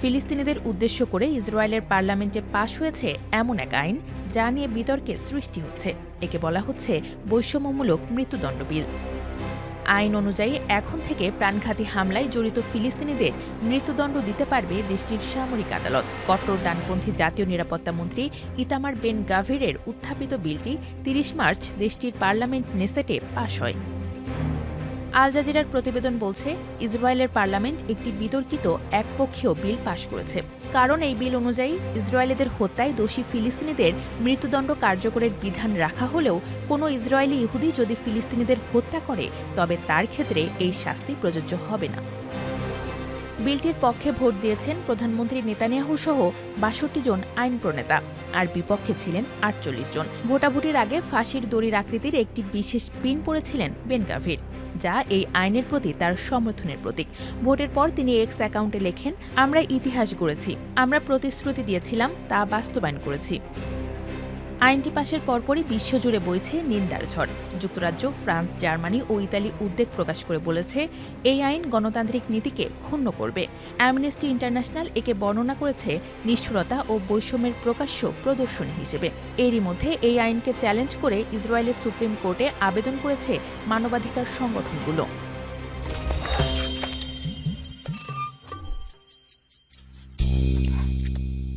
ফিলিস্তিনিদের উদ্দেশ্য করে ইসরায়েলের পার্লামেন্টে পাশ হয়েছে এমন এক আইন যা নিয়ে বিতর্কের সৃষ্টি হচ্ছে। একে বলা হচ্ছে বৈষম্যমূলক মৃত্যুদণ্ড বিল। আইন অনুযায়ী এখন থেকে প্রাণঘাতী হামলায় জড়িত ফিলিস্তিনিদের মৃত্যুদণ্ড দিতে পারবে দেশটির সামরিক আদালত। কট্টর ডানপন্থী জাতীয় নিরাপত্তা মন্ত্রী ইতামার বেন গাভিরের উত্থাপিত বিলটি ৩০ মার্চ দেশটির পার্লামেন্ট নেসেটে পাশ হয়। আল জাজিরার প্রতিবেদন বলছে, ইসরায়েলের পার্লামেন্ট একটি বিতর্কিত একপক্ষীয় বিল পাশ করেছে। কারণ এই বিল অনুযায়ী ইসরায়েলিদের হত্যায় দোষী ফিলিস্তিনিদের মৃত্যুদণ্ড কার্যকরের বিধান রাখা হলেও কোনো ইসরায়েলি ইহুদি যদি ফিলিস্তিনিদের হত্যা করে তবে তার ক্ষেত্রে এই শাস্তি প্রযোজ্য হবে না। বিলটির পক্ষে ভোট দিয়েছেন প্রধানমন্ত্রী নেতানিয়াহু সহ ৬২ জন আইন প্রণেতা, আর বিপক্ষে ছিলেন ৪৮ জন। ভোটাভুটির আগে ফাঁসির দড়ির আকৃতির একটি বিশেষ পিন পড়েছিলেন বেন গাভির, যা এই আইনের প্রতি তার সমর্থনের প্রতীক। ভোটের পর তিনি এক্স অ্যাকাউন্টে লেখেন, আমরা ইতিহাস গড়েছি, আমরা প্রতিশ্রুতি দিয়েছিলাম, তা বাস্তবায়ন করেছি। আইনটি পাশের পরপরই বিশ্বজুড়ে বইছে নিন্দার ঝড়। যুক্তরাজ্য, ফ্রান্স, জার্মানি ও ইতালি উদ্বেগ প্রকাশ করে বলেছে, এই আইন গণতান্ত্রিক নীতিকে ক্ষুণ্ণ করবে। অ্যামনেস্টি ইন্টারন্যাশনাল একে বর্ণনা করেছে নিষ্ঠুরতা ও বৈষম্যের প্রকাশ্য প্রদর্শনী হিসেবে। এরই মধ্যে এই আইনকে চ্যালেঞ্জ করে ইসরায়েলের সুপ্রিম কোর্টে আবেদন করেছে মানবাধিকার সংগঠনগুলো।